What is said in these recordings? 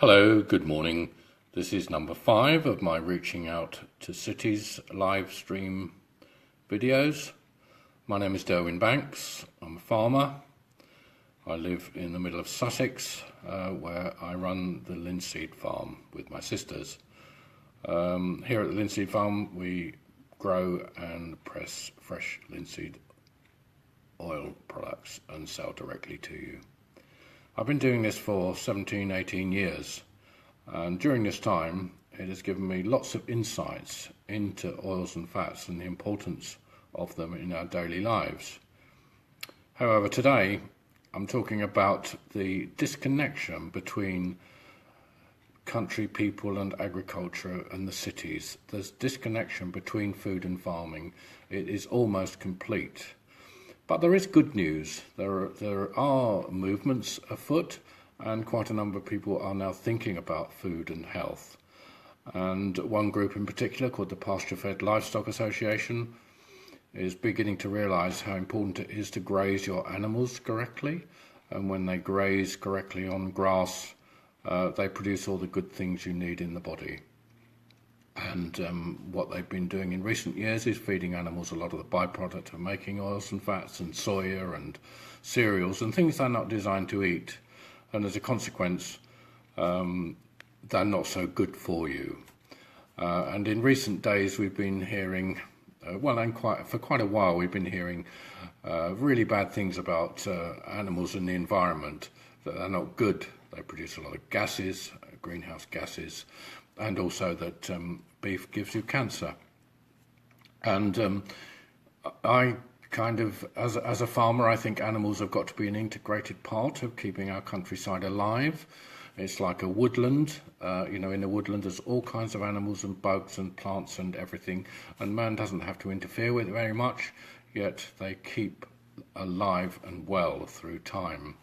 Hello, good morning. This is number 5 of my Reaching Out to Cities live stream videos. My name is Derwin Banks. I'm a farmer. I live in the middle of Sussex, where I run the linseed farm with my sisters. Here at the linseed farm, we grow and press fresh linseed oil products and sell directly to you. I've been doing this for 17, 18 years, and during this time it has given me lots of insights into oils and fats and the importance of them in our daily lives. However, today I'm talking about the disconnection between country people and agriculture and the cities. There's disconnection between food and farming. It is almost complete. But there is good news. There are movements afoot, and quite a number of people are now thinking about food and health. And one group in particular, called the Pasture-Fed Livestock Association, is beginning to realise how important it is to graze your animals correctly. And when they graze correctly on grass, they produce all the good things you need in the body. And what they've been doing in recent years is feeding animals a lot of the byproduct of making oils and fats and soya and cereals and things they're not designed to eat. And as a consequence, they're not so good for you. And in recent days, we've been hearing, for quite a while, we've been hearing really bad things about animals and the environment, that they're not good. They produce a lot of gases, greenhouse gases, and also that beef gives you cancer. And I kind of, as a farmer, I think animals have got to be an integrated part of keeping our countryside alive. It's like a woodland. In a woodland there's all kinds of animals and bugs and plants and everything, and man doesn't have to interfere with it very much, yet they keep alive and well through time.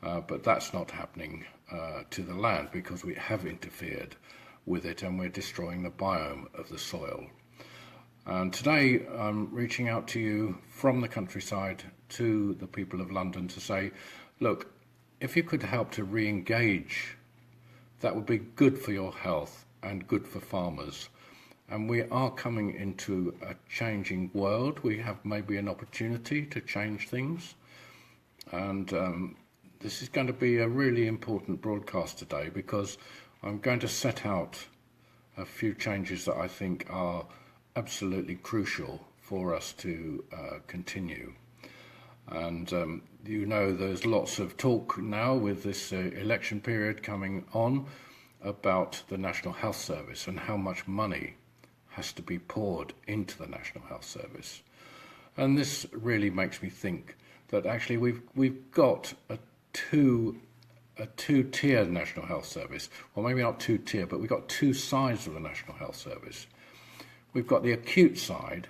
But that's not happening to the land, because we have interfered with it and we're destroying the biome of the soil. And today I'm reaching out to you from the countryside to the people of London to say, look, if you could help to re-engage, that would be good for your health and good for farmers. And we are coming into a changing world. We have maybe an opportunity to change things. And this is going to be a really important broadcast today, because I'm going to set out a few changes that I think are absolutely crucial for us to continue. And there's lots of talk now with this election period coming on about the National Health Service and how much money has to be poured into the National Health Service. And this really makes me think that actually we've got a two-tier National Health Service. Well, maybe not two-tier, but we've got two sides of the National Health Service. We've got the acute side,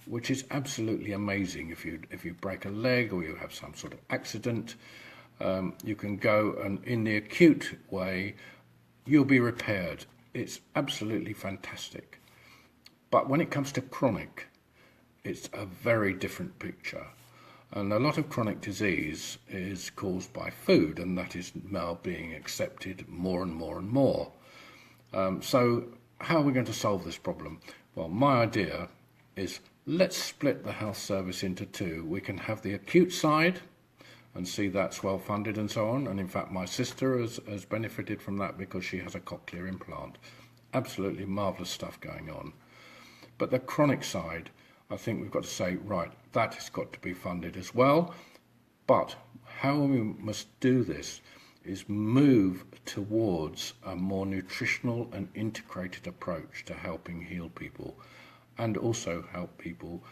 which is absolutely amazing. If you break a leg or you have some sort of accident, you can go, and in the acute way, you'll be repaired. It's absolutely fantastic. But when it comes to chronic, it's a very different picture. And a lot of chronic disease is caused by food, and that is now being accepted more and more and more. So how are we going to solve this problem? Well, my idea is, let's split the health service into two. We can have the acute side and see that's well funded and so on. And in fact, my sister has benefited from that because she has a cochlear implant. Absolutely marvellous stuff going on. But the chronic side, I think we've got to say, right, that has got to be funded as well. But how we must do this is move towards a more nutritional and integrated approach to helping heal people, and also help people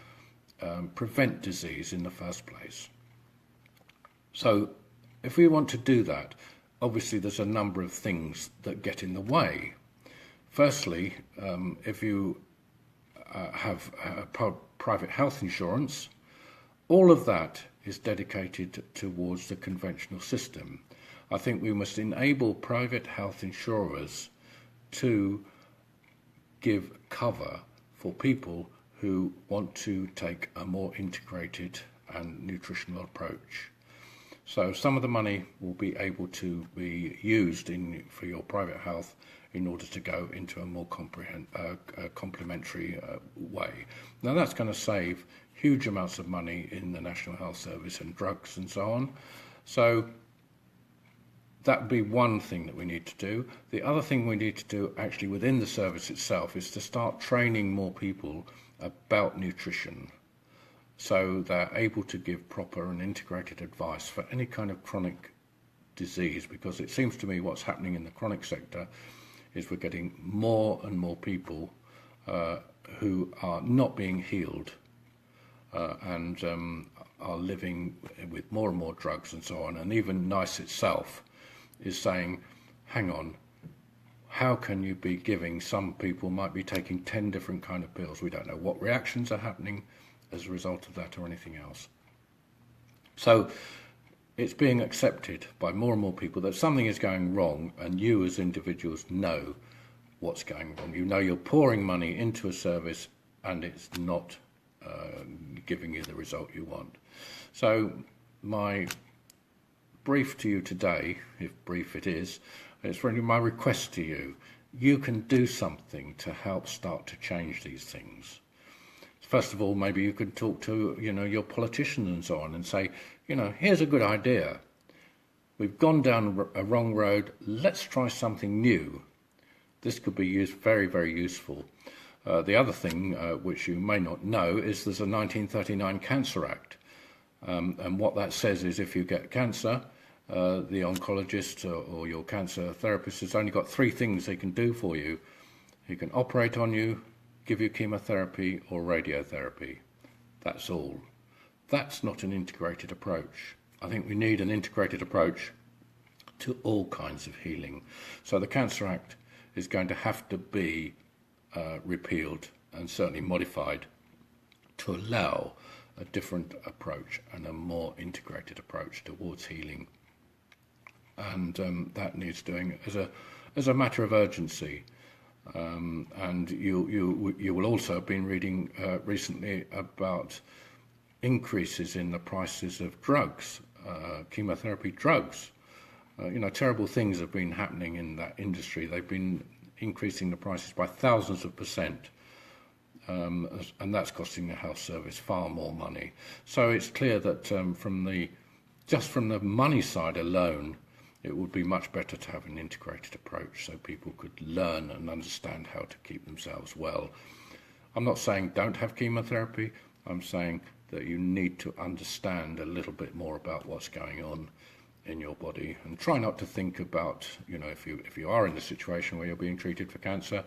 prevent disease in the first place. So if we want to do that, obviously there's a number of things that get in the way. Firstly, if you have private health insurance, all of that is dedicated towards the conventional system. I think we must enable private health insurers to give cover for people who want to take a more integrated and nutritional approach. So some of the money will be able to be used for your private health in order to go into a more complementary way. Now that's going to save huge amounts of money in the National Health Service and drugs and so on. So that would be one thing that we need to do. The other thing we need to do actually within the service itself is to start training more people about nutrition, so they're able to give proper and integrated advice for any kind of chronic disease, because it seems to me what's happening in the chronic sector is we're getting more and more people who are not being healed and are living with more and more drugs and so on. And even NICE itself is saying, hang on, how can you be giving, some people might be taking 10 different kind of pills. We don't know what reactions are happening as a result of that or anything else. So it's being accepted by more and more people that something is going wrong, and you as individuals know what's going wrong. You know you're pouring money into a service and it's not giving you the result you want. So my brief to you today, if brief it is, it's really my request to you. You can do something to help start to change these things. First of all, maybe you could talk to, your politicians and so on and say, here's a good idea. We've gone down a wrong road. Let's try something new. This could be used very, very useful. The other thing, which you may not know, is there's a 1939 Cancer Act. And what that says is if you get cancer, the oncologist or your cancer therapist has only got 3 things they can do for you. He can operate on you, give you chemotherapy or radiotherapy. That's all. That's not an integrated approach. I think we need an integrated approach to all kinds of healing. So the Cancer Act is going to have to be repealed and certainly modified to allow a different approach and a more integrated approach towards healing. And that needs doing as a matter of urgency. And you will also have been reading recently about increases in the prices of drugs, chemotherapy drugs. Terrible things have been happening in that industry. They've been increasing the prices by thousands of percent, and that's costing the health service far more money. So it's clear that from the money side alone, it would be much better to have an integrated approach so people could learn and understand how to keep themselves well. I'm not saying don't have chemotherapy. I'm saying that you need to understand a little bit more about what's going on in your body, and try not to think about, if you are in a situation where you're being treated for cancer,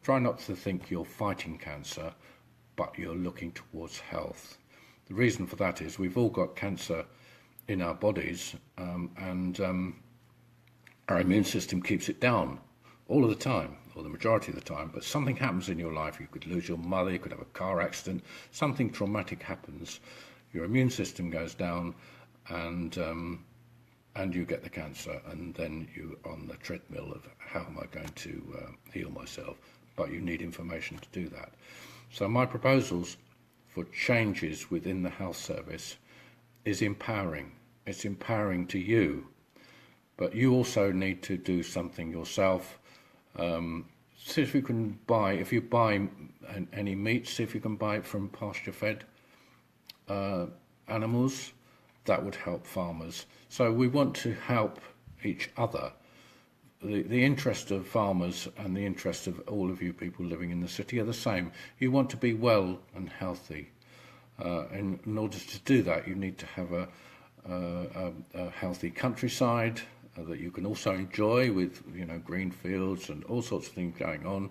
try not to think you're fighting cancer, but you're looking towards health. The reason for that is we've all got cancer in our bodies, and our immune system keeps it down all of the time, or the majority of the time. But something happens in your life. You could lose your mother, you could have a car accident, something traumatic happens, your immune system goes down, and you get the cancer, and then you're on the treadmill of how am I going to heal myself? But you need information to do that. So my proposals for changes within the health service is empowering. It's empowering to you, but you also need to do something yourself. See if you can buy, if you buy any meat, see if you can buy it from pasture-fed animals. That would help farmers. So we want to help each other. The interest of farmers and the interest of all of you people living in the city are the same. You want to be well and healthy. In order to do that, you need to have a healthy countryside that you can also enjoy with green fields and all sorts of things going on.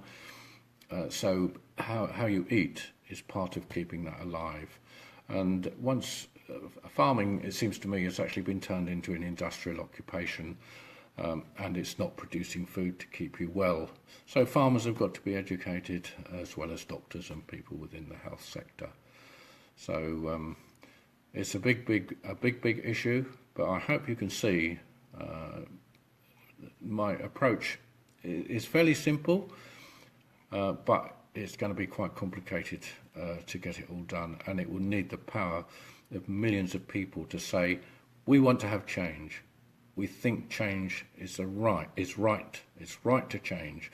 So how you eat is part of keeping that alive. And once farming, it seems to me, has actually been turned into an industrial occupation, and it's not producing food to keep you well. So farmers have got to be educated, as well as doctors and people within the health sector. So it's a big issue, but I hope you can see my approach is fairly simple, but it's going to be quite complicated to get it all done, and it will need the power of millions of people to say, We want to have change. We think change is right. It's right to change.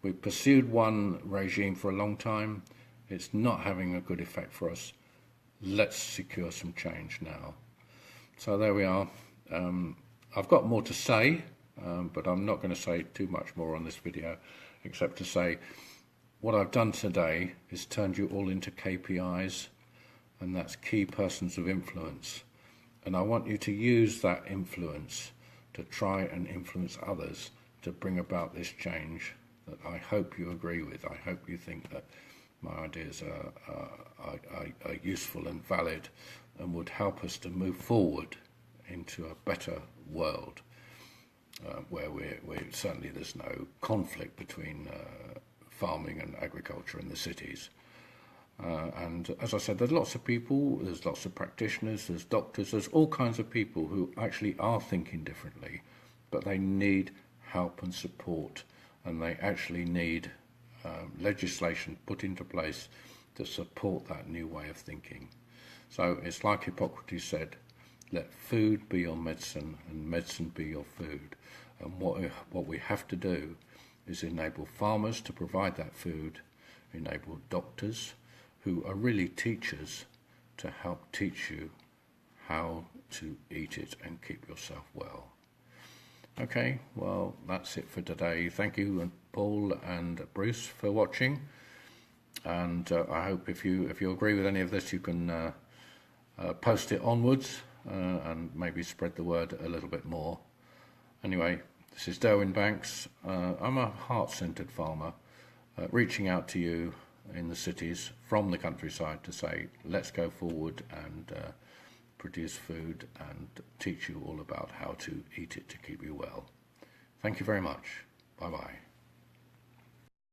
We've pursued one regime for a long time. It's not having a good effect for us. Let's secure some change now. So there we are. I've got more to say, but I'm not going to say too much more on this video, except to say what I've done today is turned you all into KPIs, and that's key persons of influence. And I want you to use that influence to try and influence others to bring about this change that I hope you agree with. I hope you think that my ideas are useful and valid and would help us to move forward into a better world where certainly there's no conflict between farming and agriculture in the cities. And as I said, there's lots of people, there's lots of practitioners, there's doctors, there's all kinds of people who actually are thinking differently, but they need help and support, and they actually need legislation put into place to support that new way of thinking. So it's like Hippocrates said, let food be your medicine and medicine be your food. And what we have to do is enable farmers to provide that food, enable doctors who are really teachers to help teach you how to eat it and keep yourself well. Okay, well, that's it for today. Thank you, Paul and Bruce, for watching. And I hope if you agree with any of this, you can post it onwards and maybe spread the word a little bit more. Anyway, this is Derwin Banks. I'm a heart-centered farmer reaching out to you in the cities from the countryside to say, let's go forward and produce food and teach you all about how to eat it to keep you well. Thank you very much. Bye-bye.